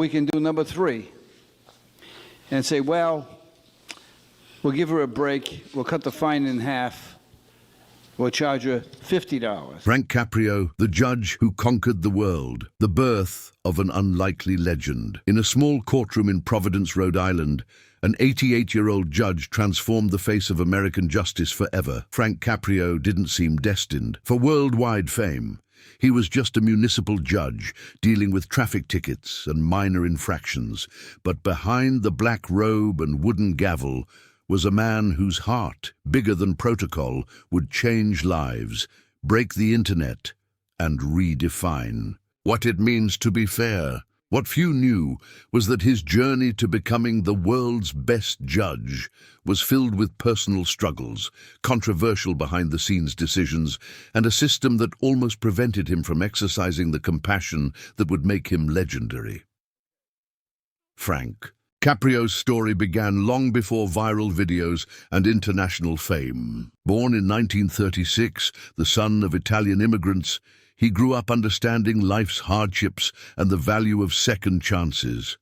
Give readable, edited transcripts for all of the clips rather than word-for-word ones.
We can do number 3 and say, well, we'll give her a break, we'll cut the fine in half, we'll charge her $50. Frank Caprio, the judge who conquered the world, the birth of an unlikely legend. In a small courtroom in Providence, Rhode Island, an 88-year-old judge transformed the face of American justice forever. Frank Caprio didn't seem destined for worldwide fame. He was just a municipal judge dealing with traffic tickets and minor infractions. But behind the black robe and wooden gavel was a man whose heart, bigger than protocol, would change lives, break the internet, and redefine what it means to be fair. What few knew was that his journey to becoming the world's best judge was filled with personal struggles, controversial behind-the-scenes decisions, and a system that almost prevented him from exercising the compassion that would make him legendary. Frank Caprio's story began long before viral videos and international fame. Born in 1936, the son of Italian immigrants, he grew up understanding life's hardships and the value of second chances.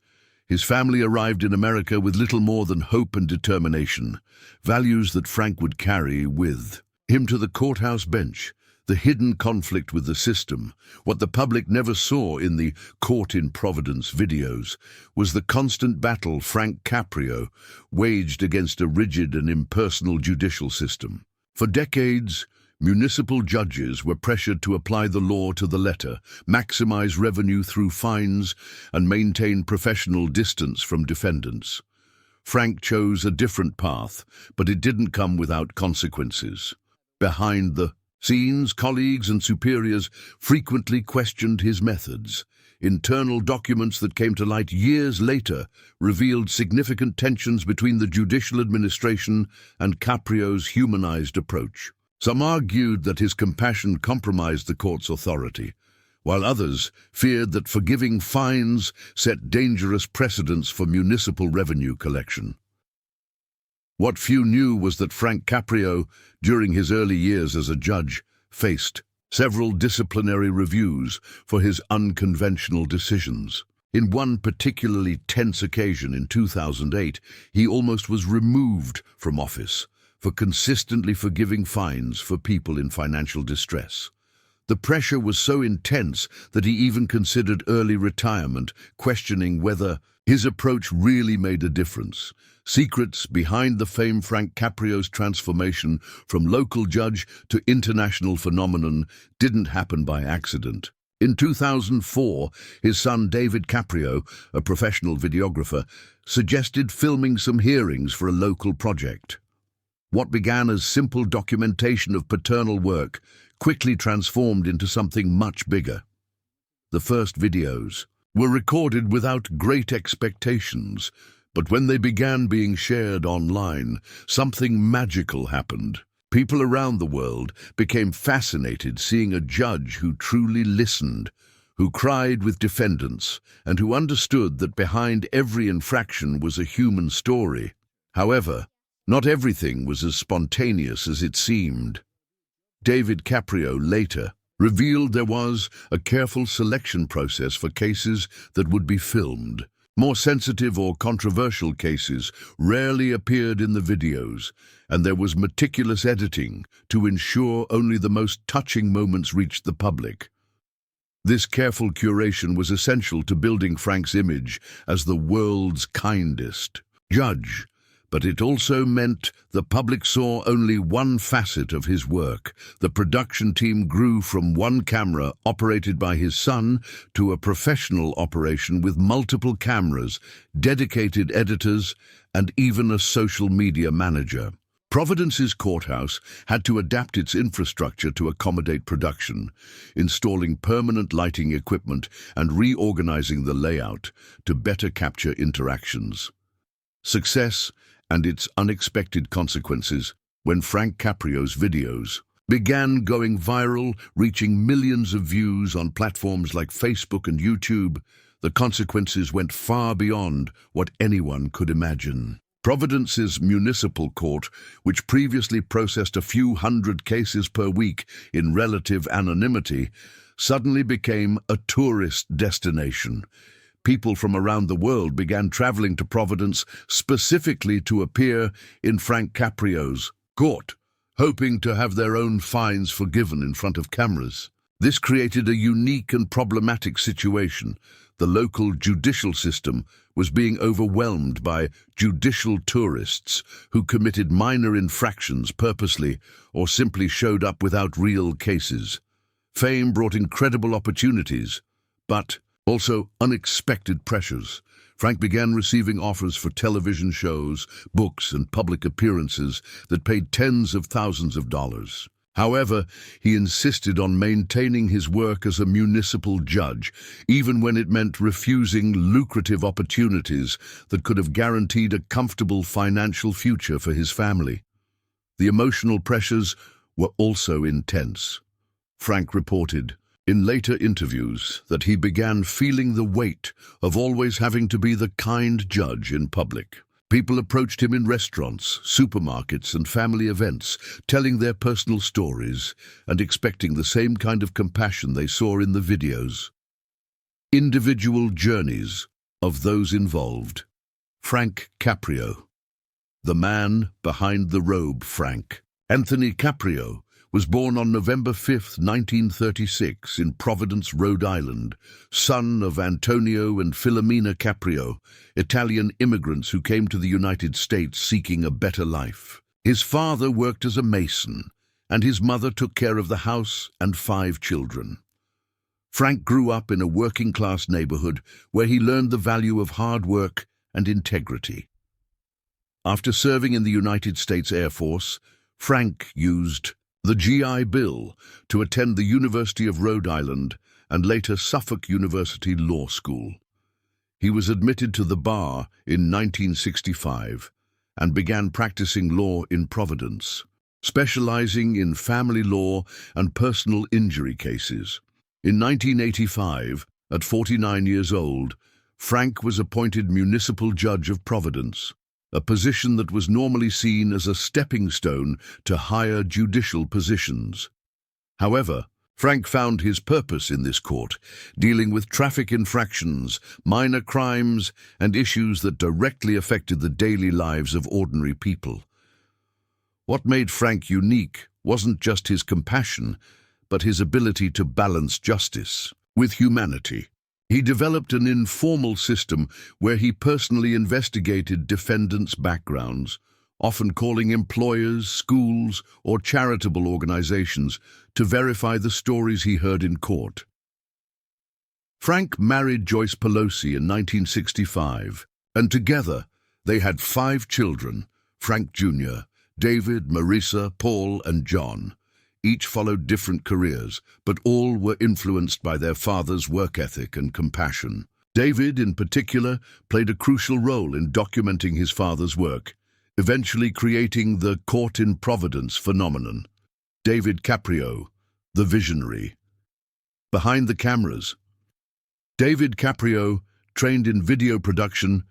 His family arrived in America with little more than hope and determination, values that Frank would carry with him to the courthouse bench. The hidden conflict with the system, what the public never saw in the Court in Providence videos, was the constant battle Frank Caprio waged against a rigid and impersonal judicial system. For decades, municipal judges were pressured to apply the law to the letter, maximize revenue through fines, and maintain professional distance from defendants. Frank chose a different path, but it didn't come without consequences. Behind the scenes, colleagues and superiors frequently questioned his methods. Internal documents that came to light years later revealed significant tensions between the judicial administration and Caprio's humanized approach. Some argued that his compassion compromised the court's authority, while others feared that forgiving fines set dangerous precedents for municipal revenue collection. What few knew was that Frank Caprio, during his early years as a judge, faced several disciplinary reviews for his unconventional decisions. In one particularly tense occasion in 2008, he almost was removed from office for consistently forgiving fines for people in financial distress. The pressure was so intense that he even considered early retirement, questioning whether his approach really made a difference. Secrets behind the fame Frank Caprio's transformation from local judge to international phenomenon didn't happen by accident. In 2004, his son David Caprio, a professional videographer, suggested filming some hearings for a local project. What began as simple documentation of paternal work quickly transformed into something much bigger. The first videos were recorded without great expectations, but when they began being shared online, something magical happened. People around the world became fascinated seeing a judge who truly listened, who cried with defendants, and who understood that behind every infraction was a human story. However, not everything was as spontaneous as it seemed. David Caprio later revealed there was a careful selection process for cases that would be filmed. More sensitive or controversial cases rarely appeared in the videos, and there was meticulous editing to ensure only the most touching moments reached the public. This careful curation was essential to building Frank's image as the world's kindest judge, but it also meant the public saw only one facet of his work. The production team grew from one camera operated by his son to a professional operation with multiple cameras, dedicated editors, and even a social media manager. Providence's courthouse had to adapt its infrastructure to accommodate production, installing permanent lighting equipment and reorganizing the layout to better capture interactions. Success and its unexpected consequences when Frank Caprio's videos began going viral, reaching millions of views on platforms like Facebook and YouTube. The consequences went far beyond what anyone could imagine. Providence's municipal court, which previously processed a few hundred cases per week in relative anonymity, suddenly became a tourist destination. People from around the world began traveling to Providence specifically to appear in Frank Caprio's court, hoping to have their own fines forgiven in front of cameras. This created a unique and problematic situation. The local judicial system was being overwhelmed by judicial tourists who committed minor infractions purposely or simply showed up without real cases. Fame brought incredible opportunities, but also unexpected pressures. Frank began receiving offers for television shows, books, and public appearances that paid tens of thousands of dollars. However, he insisted on maintaining his work as a municipal judge, even when it meant refusing lucrative opportunities that could have guaranteed a comfortable financial future for his family. The emotional pressures were also intense. Frank reported in later interviews that he began feeling the weight of always having to be the kind judge in public. People approached him in restaurants, supermarkets, and family events, telling their personal stories and expecting the same kind of compassion they saw in the videos. Individual journeys of those involved. Frank Caprio. The man behind the robe, Frank. Anthony Caprio was born on November 5, 1936, in Providence, Rhode Island, son of Antonio and Filomena Caprio, Italian immigrants who came to the United States seeking a better life. His father worked as a mason, and his mother took care of the house and 5 children. Frank grew up in a working-class neighborhood where he learned the value of hard work and integrity. After serving in the United States Air Force, Frank used the GI Bill to attend the University of Rhode Island and later Suffolk University Law School. He was admitted to the bar in 1965 and began practicing law in Providence, specializing in family law and personal injury cases. In 1985, at 49 years old, Frank was appointed municipal judge of Providence, a position that was normally seen as a stepping stone to higher judicial positions. However, Frank found his purpose in this court, dealing with traffic infractions, minor crimes, and issues that directly affected the daily lives of ordinary people. What made Frank unique wasn't just his compassion, but his ability to balance justice with humanity. He developed an informal system where he personally investigated defendants' backgrounds, often calling employers, schools, or charitable organizations to verify the stories he heard in court. Frank married Joyce Pelosi in 1965, and together they had 5 children: Frank Jr., David, Marissa, Paul, and John. Each followed different careers, but all were influenced by their father's work ethic and compassion. David, in particular, played a crucial role in documenting his father's work, eventually creating the Court in Providence phenomenon. David Caprio, the visionary. Behind the cameras. David Caprio, trained in video production,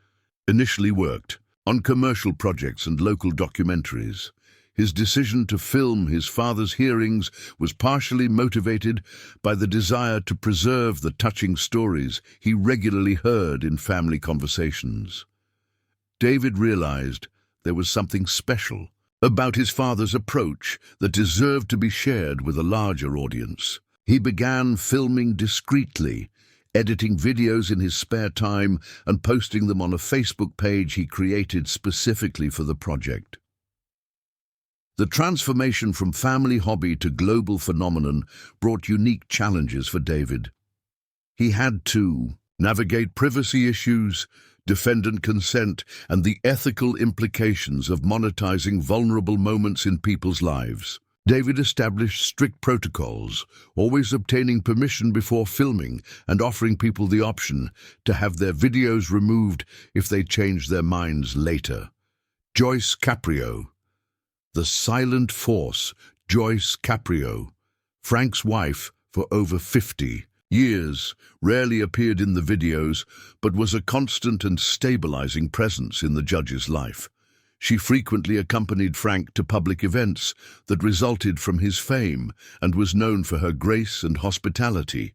initially worked on commercial projects and local documentaries. His decision to film his father's hearings was partially motivated by the desire to preserve the touching stories he regularly heard in family conversations. David realized there was something special about his father's approach that deserved to be shared with a larger audience. He began filming discreetly, editing videos in his spare time and posting them on a Facebook page he created specifically for the project. The transformation from family hobby to global phenomenon brought unique challenges for David. He had to navigate privacy issues, defendant consent, and the ethical implications of monetizing vulnerable moments in people's lives. David established strict protocols, always obtaining permission before filming and offering people the option to have their videos removed if they changed their minds later. Joyce Caprio. The silent force, Joyce Caprio, Frank's wife for over 50 years, rarely appeared in the videos, but was a constant and stabilizing presence in the judge's life. She frequently accompanied Frank to public events that resulted from his fame and was known for her grace and hospitality.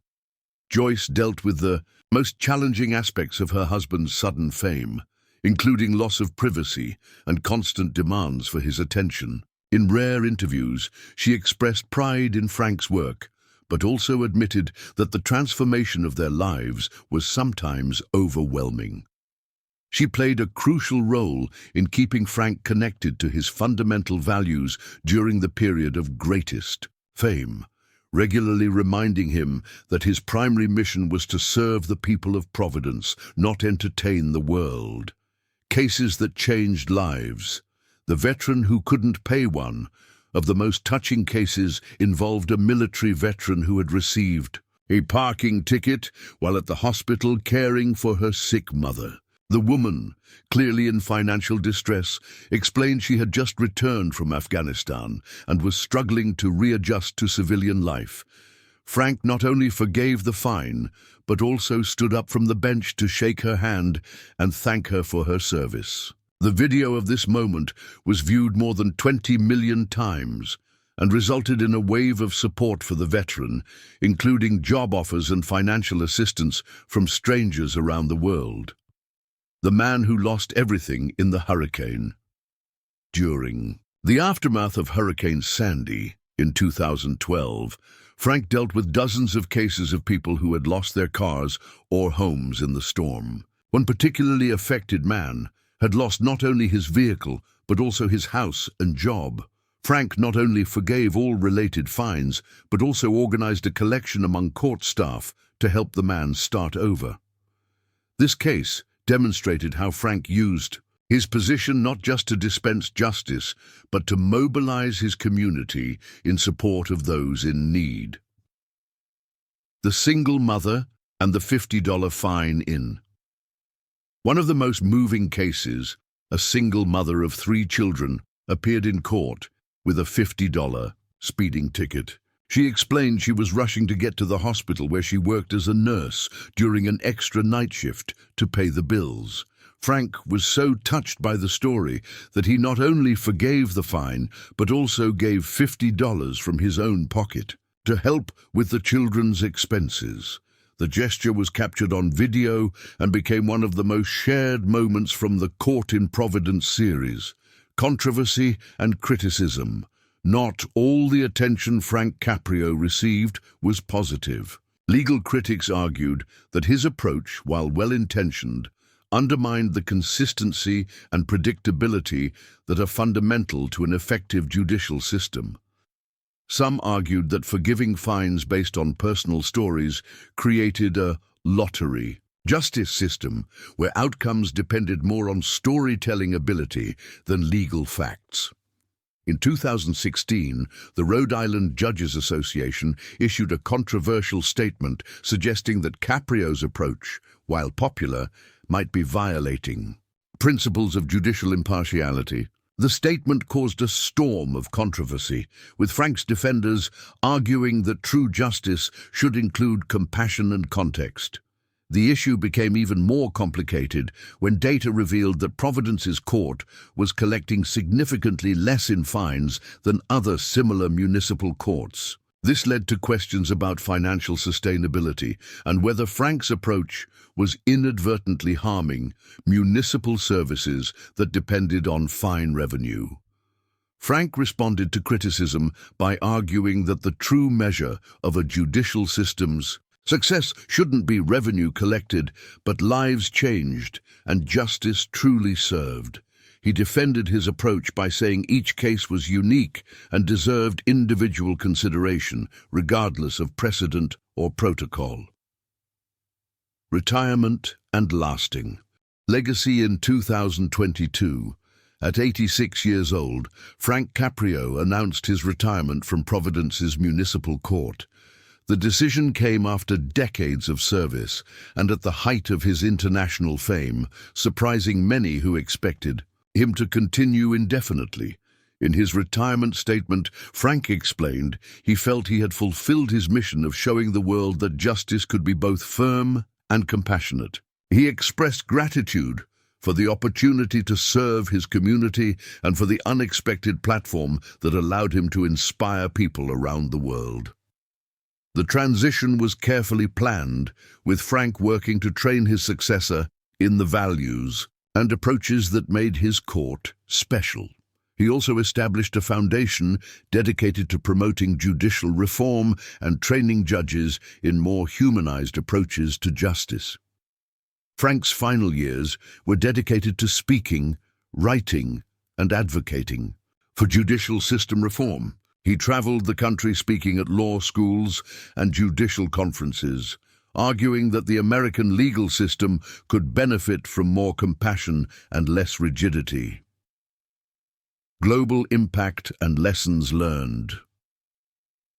Joyce dealt with the most challenging aspects of her husband's sudden fame, including loss of privacy and constant demands for his attention. In rare interviews, she expressed pride in Frank's work, but also admitted that the transformation of their lives was sometimes overwhelming. She played a crucial role in keeping Frank connected to his fundamental values during the period of greatest fame, regularly reminding him that his primary mission was to serve the people of Providence, not entertain the world. Cases that changed lives. The veteran who couldn't pay one of the most touching cases involved a military veteran who had received a parking ticket while at the hospital caring for her sick mother. The woman, clearly in financial distress, explained she had just returned from Afghanistan and was struggling to readjust to civilian life. Frank not only forgave the fine, but also stood up from the bench to shake her hand and thank her for her service. The video of this moment was viewed more than 20 million times and resulted in a wave of support for the veteran, including job offers and financial assistance from strangers around the world. The man who lost everything in the hurricane. During the aftermath of Hurricane Sandy in 2012, Frank dealt with dozens of cases of people who had lost their cars or homes in the storm. One particularly affected man had lost not only his vehicle, but also his house and job. Frank not only forgave all related fines, but also organized a collection among court staff to help the man start over. This case demonstrated how Frank used his position not just to dispense justice, but to mobilize his community in support of those in need. The single mother and the $50 fine in one of the most moving cases, a single mother of 3 children appeared in court with a $50 speeding ticket. She explained she was rushing to get to the hospital where she worked as a nurse during an extra night shift to pay the bills. Frank was so touched by the story that he not only forgave the fine, but also gave $50 from his own pocket to help with the children's expenses. The gesture was captured on video and became one of the most shared moments from the Court in Providence series. Controversy and criticism. Not all the attention Frank Caprio received was positive. Legal critics argued that his approach, while well-intentioned, undermined the consistency and predictability that are fundamental to an effective judicial system. Some argued that forgiving fines based on personal stories created a lottery justice system where outcomes depended more on storytelling ability than legal facts. In 2016, the Rhode Island Judges Association issued a controversial statement suggesting that Caprio's approach, while popular, might be violating principles of judicial impartiality. The statement caused a storm of controversy, with Frank's defenders arguing that true justice should include compassion and context. The issue became even more complicated when data revealed that Providence's court was collecting significantly less in fines than other similar municipal courts. This led to questions about financial sustainability and whether Frank's approach was inadvertently harming municipal services that depended on fine revenue. Frank responded to criticism by arguing that the true measure of a judicial system's success shouldn't be revenue collected, but lives changed and justice truly served. He defended his approach by saying each case was unique and deserved individual consideration, regardless of precedent or protocol. Retirement and lasting. Legacy. In 2022, at 86 years old, Frank Caprio announced his retirement from Providence's municipal court. The decision came after decades of service and at the height of his international fame, surprising many who expected him to continue indefinitely. In his retirement statement, Frank explained he felt he had fulfilled his mission of showing the world that justice could be both firm and compassionate. He expressed gratitude for the opportunity to serve his community and for the unexpected platform that allowed him to inspire people around the world. The transition was carefully planned, with Frank working to train his successor in the values and approaches that made his court special. He also established a foundation dedicated to promoting judicial reform and training judges in more humanized approaches to justice. Frank's final years were dedicated to speaking, writing, and advocating for judicial system reform. He traveled the country speaking at law schools and judicial conferences, arguing that the American legal system could benefit from more compassion and less rigidity. Global impact and lessons learned.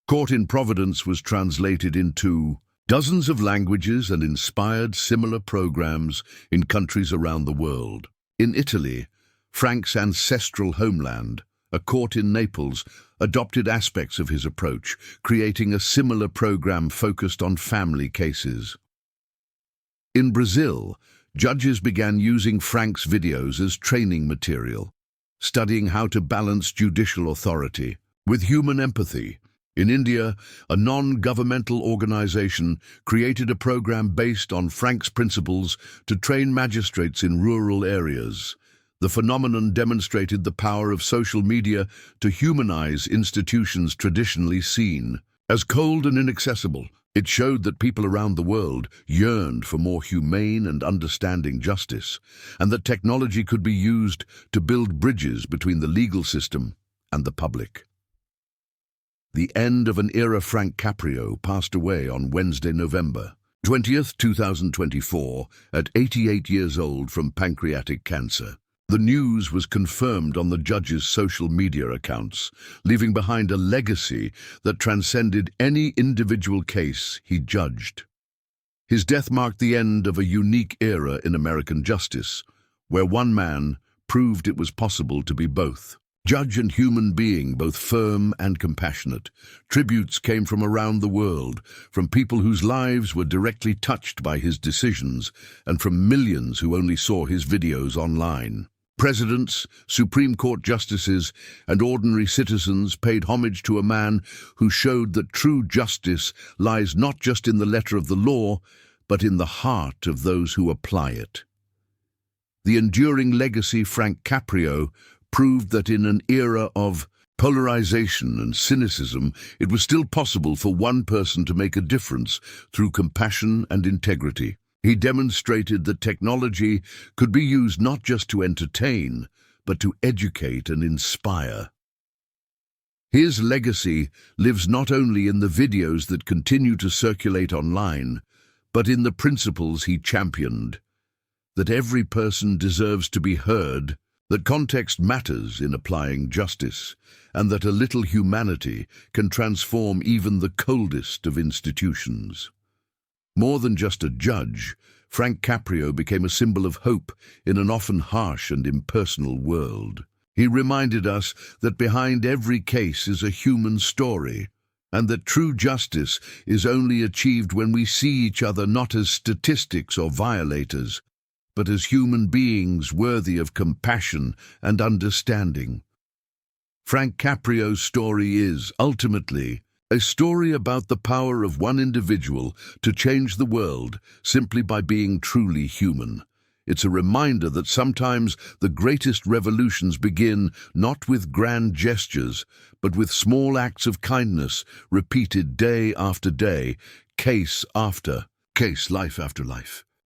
Court in Providence was translated into dozens of languages and inspired similar programs in countries around the world. In Italy, Frank's ancestral homeland, a court in Naples, adopted aspects of his approach, creating a similar program focused on family cases. In Brazil, judges began using Frank's videos as training material, studying how to balance judicial authority with human empathy. In India, a non-governmental organization created a program based on Frank's principles to train magistrates in rural areas. The phenomenon demonstrated the power of social media to humanize institutions traditionally seen as cold and inaccessible. It showed that people around the world yearned for more humane and understanding justice, and that technology could be used to build bridges between the legal system and the public. The end of an era. Frank Caprio passed away on Wednesday, November 20th, 2024, at 88 years old from pancreatic cancer. The news was confirmed on the judge's social media accounts, leaving behind a legacy that transcended any individual case he judged. His death marked the end of a unique era in American justice, where one man proved it was possible to be both judge and human being, both firm and compassionate. Tributes came from around the world, from people whose lives were directly touched by his decisions, and from millions who only saw his videos online. Presidents, Supreme Court justices, and ordinary citizens paid homage to a man who showed that true justice lies not just in the letter of the law, but in the heart of those who apply it. The enduring legacy. Frank Caprio proved that in an era of polarization and cynicism, it was still possible for one person to make a difference through compassion and integrity. He demonstrated that technology could be used not just to entertain, but to educate and inspire. His legacy lives not only in the videos that continue to circulate online, but in the principles he championed: that every person deserves to be heard, that context matters in applying justice, and that a little humanity can transform even the coldest of institutions. More than just a judge, Frank Caprio became a symbol of hope in an often harsh and impersonal world. He reminded us that behind every case is a human story, and that true justice is only achieved when we see each other not as statistics or violators, but as human beings worthy of compassion and understanding. Frank Caprio's story is, ultimately, a story about the power of one individual to change the world simply by being truly human. It's a reminder that sometimes the greatest revolutions begin not with grand gestures, but with small acts of kindness repeated day after day, case after case, life after life.